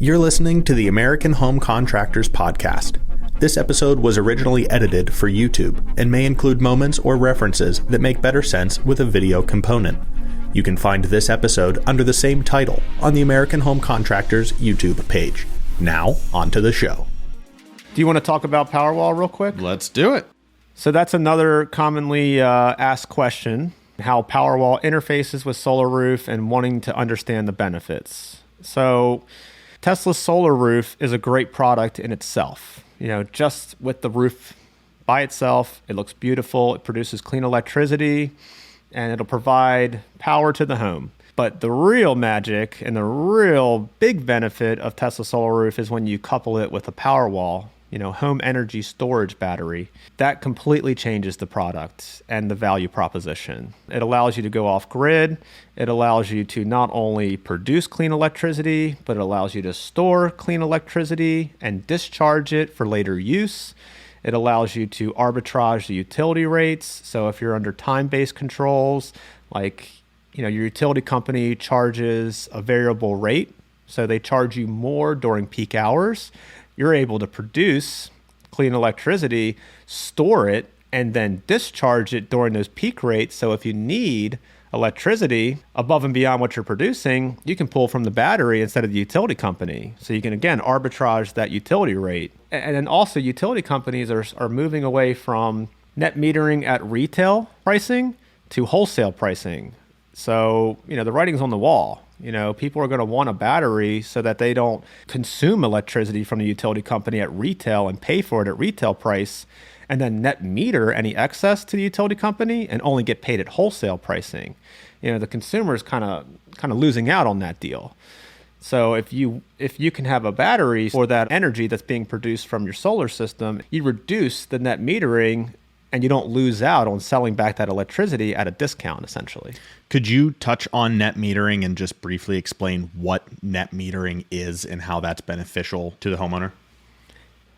You're listening to the American Home Contractors Podcast. This episode was originally edited for YouTube and may include moments or references that make better sense with a video component. You can find this episode under the same title on the American Home Contractors YouTube page. Now, on to the show. Do you want to talk about Powerwall real quick? Let's do it. So that's another commonly asked question, how Powerwall interfaces with Solar Roof and wanting to understand the benefits. So Tesla's Solar Roof is a great product in itself. You know, just with the roof by itself, it looks beautiful, it produces clean electricity, and it'll provide power to the home. But the real magic and the real big benefit of Tesla Solar Roof is when you couple it with a Powerwall, home energy storage battery. That completely changes the product and the value proposition. It allows you to go off grid. It allows you to not only produce clean electricity, but it allows you to store clean electricity and discharge it for later use. It allows you to arbitrage the utility rates. So if you're under time-based controls, like your utility company charges a variable rate, so they charge you more during peak hours, you're able to produce clean electricity, store it, and then discharge it during those peak rates. So if you need electricity above and beyond what you're producing, you can pull from the battery instead of the utility company. So you can, again, arbitrage that utility rate. And then also utility companies are moving away from net metering at retail pricing to wholesale pricing. So, the writing's on the wall. People are going to want a battery so that they don't consume electricity from the utility company at retail and pay for it at retail price, and then net meter any excess to the utility company and only get paid at wholesale pricing. The consumer is kind of losing out on that deal. So if you can have a battery for that energy that's being produced from your solar system, you reduce the net metering and you don't lose out on selling back that electricity at a discount, essentially. Could you touch on net metering and just briefly explain what net metering is and how that's beneficial to the homeowner?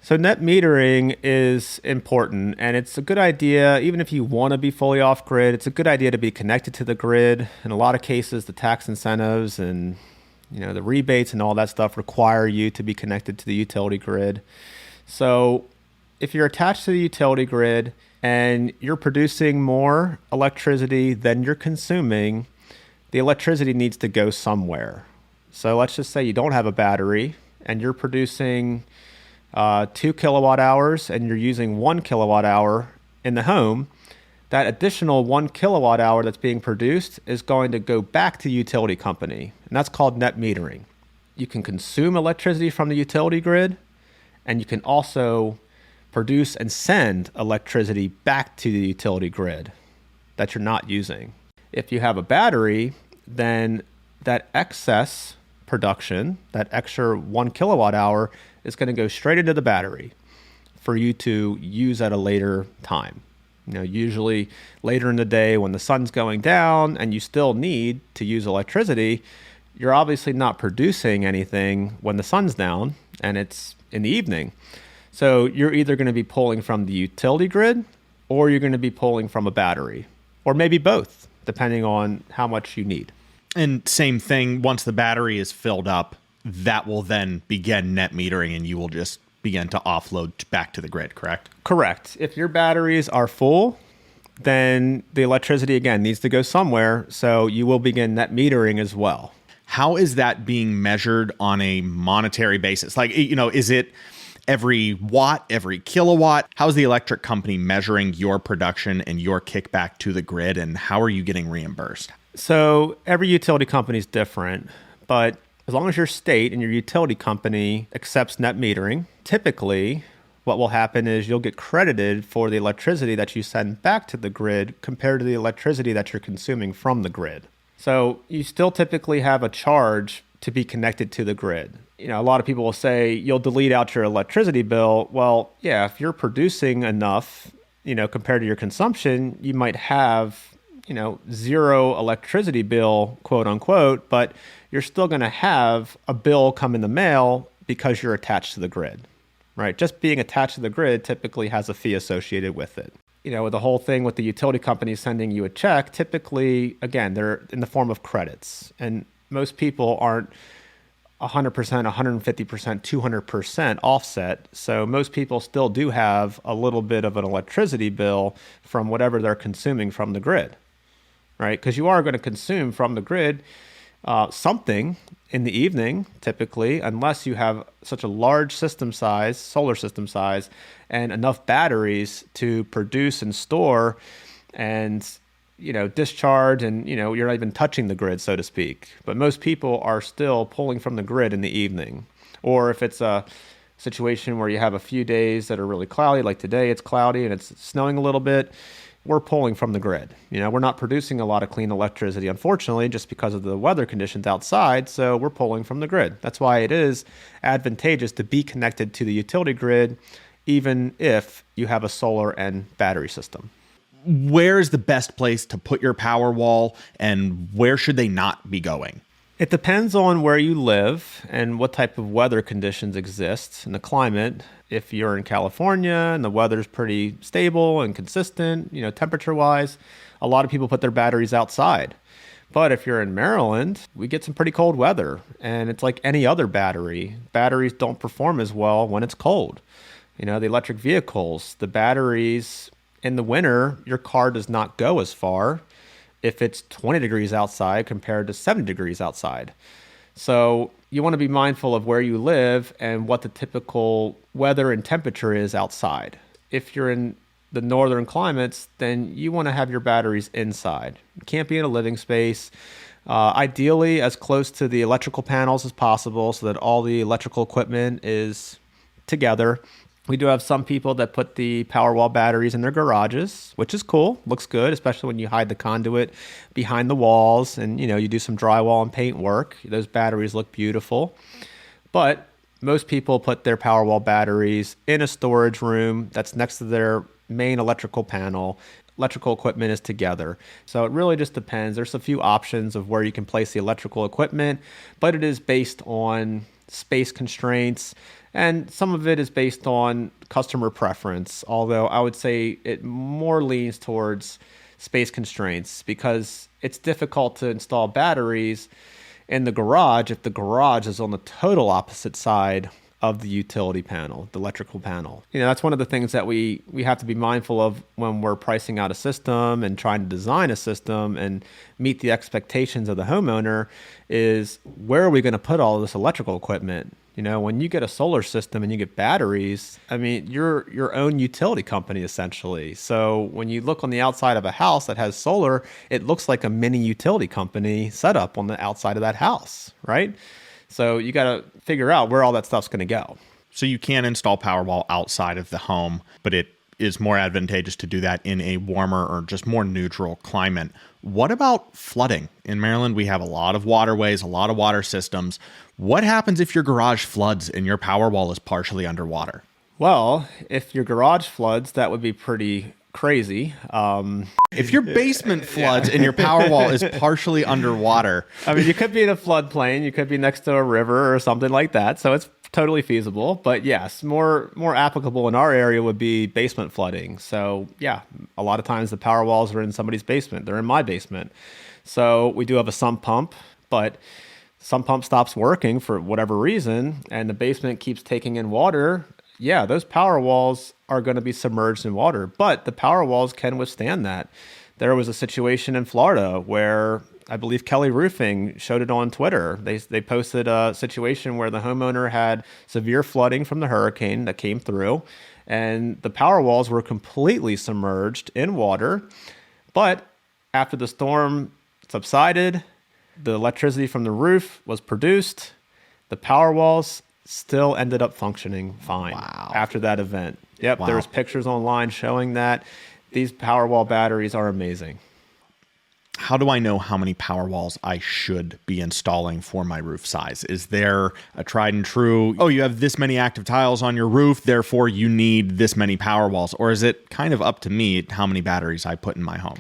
So net metering is important, and it's a good idea, even if you want to be fully off grid, it's a good idea to be connected to the grid. In a lot of cases, the tax incentives and the rebates and all that stuff require you to be connected to the utility grid. So if you're attached to the utility grid and you're producing more electricity than you're consuming, the electricity needs to go somewhere. So let's just say you don't have a battery and you're producing 2 kilowatt hours and you're using 1 kilowatt hour in the home. That additional 1 kilowatt hour that's being produced is going to go back to the utility company, and that's called net metering. You can consume electricity from the utility grid, and you can also produce and send electricity back to the utility grid that you're not using. If you have a battery, then that excess production, that extra 1 kilowatt hour, is going to go straight into the battery for you to use at a later time. Usually later in the day when the sun's going down and you still need to use electricity, you're obviously not producing anything when the sun's down and it's in the evening. So you're either going to be pulling from the utility grid or you're going to be pulling from a battery, or maybe both, depending on how much you need. And same thing, once the battery is filled up, that will then begin net metering and you will just begin to offload back to the grid, correct? Correct. If your batteries are full, then the electricity, again, needs to go somewhere, so you will begin net metering as well. How is that being measured on a monetary basis? Like, is it every watt, every kilowatt? How is the electric company measuring your production and your kickback to the grid, and how are you getting reimbursed? So every utility company is different, but as long as your state and your utility company accepts net metering, typically what will happen is you'll get credited for the electricity that you send back to the grid compared to the electricity that you're consuming from the grid. So you still typically have a charge to be connected to the grid. A lot of people will say you'll delete out your electricity bill. Well, yeah, if you're producing enough, compared to your consumption, you might have, zero electricity bill, quote unquote, but you're still going to have a bill come in the mail because you're attached to the grid, right? Just being attached to the grid typically has a fee associated with it. The whole thing with the utility company sending you a check, typically, again, they're in the form of credits. And most people aren't 100%, 150%, 200% offset. So most people still do have a little bit of an electricity bill from whatever they're consuming from the grid, right? Because you are going to consume from the grid something in the evening, typically, unless you have such a large system size, solar system size, and enough batteries to produce and store and discharge, and you're not even touching the grid, so to speak. But most people are still pulling from the grid in the evening. Or if it's a situation where you have a few days that are really cloudy, like today it's cloudy and it's snowing a little bit, we're pulling from the grid. We're not producing a lot of clean electricity, unfortunately, just because of the weather conditions outside. So we're pulling from the grid. That's why it is advantageous to be connected to the utility grid, even if you have a solar and battery system. Where is the best place to put your Powerwall, and where should they not be going? It depends on where you live and what type of weather conditions exist in the climate. If you're in California and the weather's pretty stable and consistent, temperature-wise, a lot of people put their batteries outside. But if you're in Maryland, we get some pretty cold weather, and it's like any other battery. Batteries don't perform as well when it's cold. The electric vehicles, the batteries in the winter, your car does not go as far if it's 20 degrees outside compared to 70 degrees outside. So you want to be mindful of where you live and what the typical weather and temperature is outside. If you're in the northern climates, then you want to have your batteries inside. You can't be in a living space. Ideally, as close to the electrical panels as possible so that all the electrical equipment is together. We do have some people that put the Powerwall batteries in their garages, which is cool. Looks good, especially when you hide the conduit behind the walls and, you do some drywall and paint work. Those batteries look beautiful. But most people put their Powerwall batteries in a storage room that's next to their main electrical panel. Electrical equipment is together. So it really just depends. There's a few options of where you can place the electrical equipment, but it is based on space constraints. And some of it is based on customer preference, although I would say it more leans towards space constraints because it's difficult to install batteries in the garage if the garage is on the total opposite side of the utility panel, the electrical panel. That's one of the things that we have to be mindful of when we're pricing out a system and trying to design a system and meet the expectations of the homeowner is where are we going to put all of this electrical equipment? When you get a solar system and you get batteries, you're your own utility company essentially. So when you look on the outside of a house that has solar, it looks like a mini utility company set up on the outside of that house, right? So you got to figure out where all that stuff's going to go. So you can install Powerwall outside of the home, but it is more advantageous to do that in a warmer or just more neutral climate. What about flooding? In Maryland, we have a lot of waterways, a lot of water systems. What happens if your garage floods and your Powerwall is partially underwater? Well, if your garage floods, that would be pretty crazy. If your basement floods and your Powerwall is partially underwater. You could be in a floodplain. You could be next to a river or something like that. So it's totally feasible. But yes, more applicable in our area would be basement flooding. So yeah, a lot of times the Powerwalls are in somebody's basement. They're in my basement. So we do have a sump pump, but sump pump stops working for whatever reason, and the basement keeps taking in water. Yeah, those Powerwalls are going to be submerged in water, but the Powerwalls can withstand that. There was a situation in Florida where I believe Kelly Roofing showed it on Twitter. They posted a situation where the homeowner had severe flooding from the hurricane that came through, and the Powerwalls were completely submerged in water. But after the storm subsided, the electricity from the roof was produced. The Powerwalls still ended up functioning fine after that event. Yep, wow. There was pictures online showing that. These Powerwall batteries are amazing. How do I know how many Powerwalls I should be installing for my roof size? Is there a tried and true, you have this many active tiles on your roof, therefore you need this many Powerwalls? Or is it kind of up to me how many batteries I put in my home?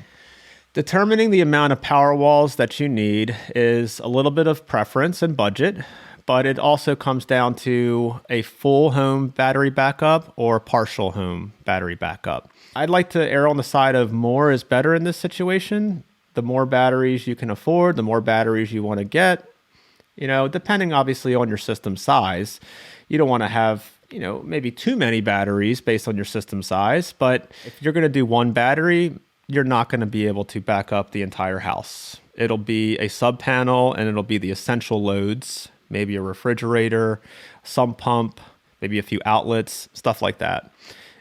Determining the amount of Powerwalls that you need is a little bit of preference and budget, but it also comes down to a full home battery backup or partial home battery backup. I'd like to err on the side of more is better in this situation. The more batteries you can afford, the more batteries you want to get, Depending obviously on your system size. You don't want to have, maybe too many batteries based on your system size. But if you're going to do one battery, you're not going to be able to back up the entire house. It'll be a sub panel and it'll be the essential loads, maybe a refrigerator, sump pump, maybe a few outlets, stuff like that.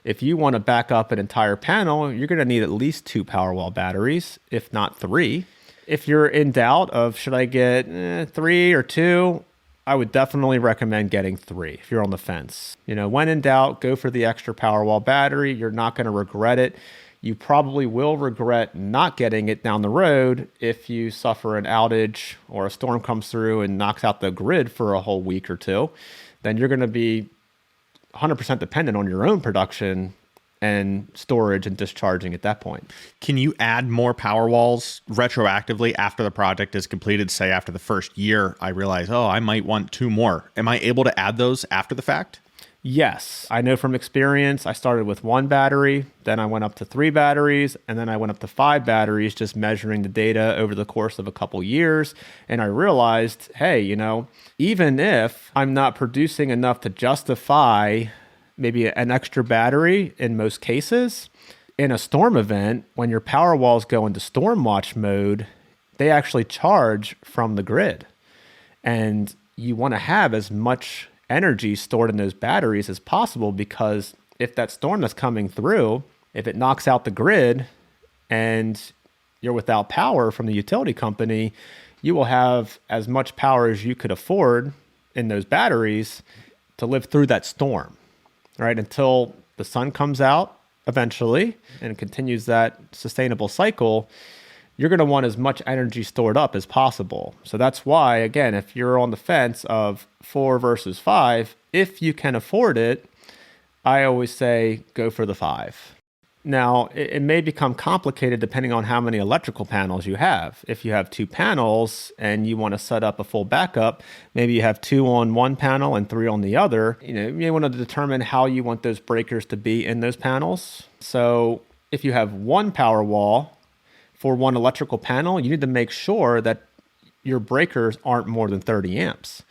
If you want to back up an entire panel, you're going to need at least 2 Powerwall batteries, if not 3. If you're in doubt of should I get 3 or 2, I would definitely recommend getting 3 if you're on the fence. When in doubt, go for the extra Powerwall battery. You're not going to regret it. You probably will regret not getting it down the road if you suffer an outage or a storm comes through and knocks out the grid for a whole week or two. Then you're going to be 100% dependent on your own production and storage and discharging at that point. Can you add more Powerwalls retroactively after the project is completed? Say after the first year, I realize, I might want 2 more. Am I able to add those after the fact? Yes. I know from experience, I started with 1 battery, then I went up to 3 batteries, and then I went up to 5 batteries, just measuring the data over the course of a couple years. And I realized, hey, even if I'm not producing enough to justify maybe an extra battery in most cases, in a storm event, when your Powerwalls go into storm watch mode, they actually charge from the grid. And you want to have as much energy stored in those batteries as possible, because if that storm that's coming through, if it knocks out the grid and you're without power from the utility company, you will have as much power as you could afford in those batteries to live through that storm, right? Until the sun comes out eventually and continues that sustainable cycle, you're going to want as much energy stored up as possible. So that's why, again, if you're on the fence of 4 versus 5, if you can afford it, I always say go for the 5. Now, it may become complicated depending on how many electrical panels you have. If you have 2 panels and you want to set up a full backup, maybe you have 2 on one panel and 3 on the other. You may want to determine how you want those breakers to be in those panels. So if you have 1 Powerwall for 1 electrical panel, you need to make sure that your breakers aren't more than 30 amps,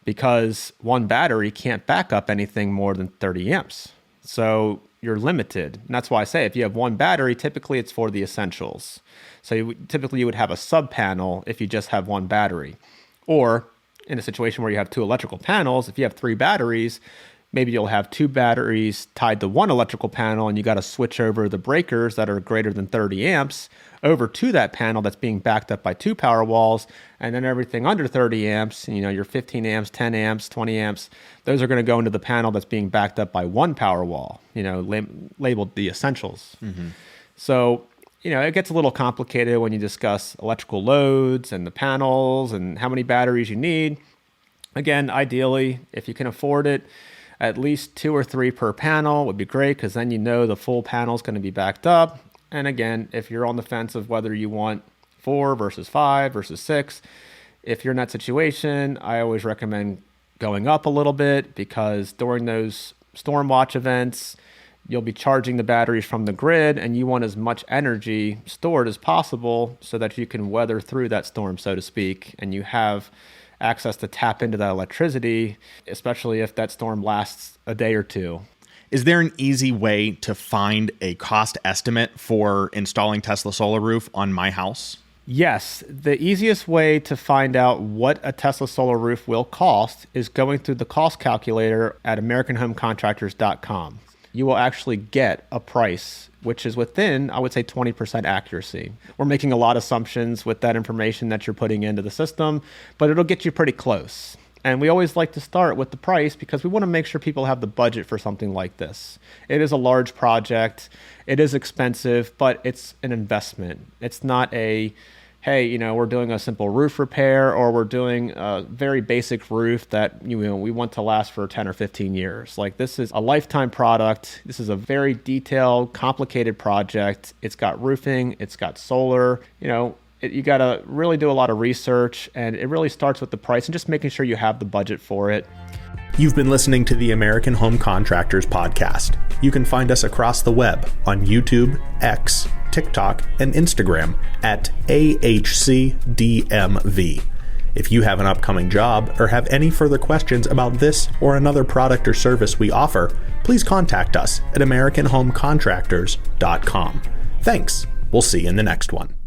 because 1 battery can't back up anything more than 30 amps. So you're limited. And that's why I say if you have 1 battery, typically it's for the essentials. So typically you would have a sub panel if you just have 1 battery. Or in a situation where you have 2 electrical panels, if you have 3 batteries, maybe you'll have 2 batteries tied to 1 electrical panel, and you got to switch over the breakers that are greater than 30 amps over to that panel that's being backed up by 2 Powerwalls, and then everything under 30 amps, your 15 amps, 10 amps, 20 amps, those are going to go into the panel that's being backed up by 1 Powerwall, labeled the essentials. Mm-hmm. So, it gets a little complicated when you discuss electrical loads and the panels and how many batteries you need. Again, ideally, if you can afford it, at least 2 or 3 per panel would be great, because then the full panel is going to be backed up. And again, if you're on the fence of whether you want 4 versus 5 versus 6, if you're in that situation, I always recommend going up a little bit, because during those storm watch events, you'll be charging the batteries from the grid, and you want as much energy stored as possible so that you can weather through that storm, so to speak, and you have access to tap into that electricity, especially if that storm lasts a day or 2. Is there an easy way to find a cost estimate for installing Tesla Solar Roof on my house? Yes. The easiest way to find out what a Tesla Solar Roof will cost is going through the cost calculator at AmericanHomeContractors.com. You will actually get a price, which is within, I would say, 20% accuracy. We're making a lot of assumptions with that information that you're putting into the system, but it'll get you pretty close. And we always like to start with the price, because we want to make sure people have the budget for something like this. It is a large project. It is expensive, but it's an investment. It's not a, hey, we're doing a simple roof repair, or we're doing a very basic roof that we want to last for 10 or 15 years. Like, this is a lifetime product. This is a very detailed, complicated project. It's got roofing. It's got solar. You got to really do a lot of research, and it really starts with the price and just making sure you have the budget for it. You've been listening to the American Home Contractors podcast. You can find us across the web on YouTube, X, TikTok, and Instagram at AHCDMV. If you have an upcoming job or have any further questions about this or another product or service we offer, please contact us at AmericanHomeContractors.com. Thanks. We'll see you in the next one.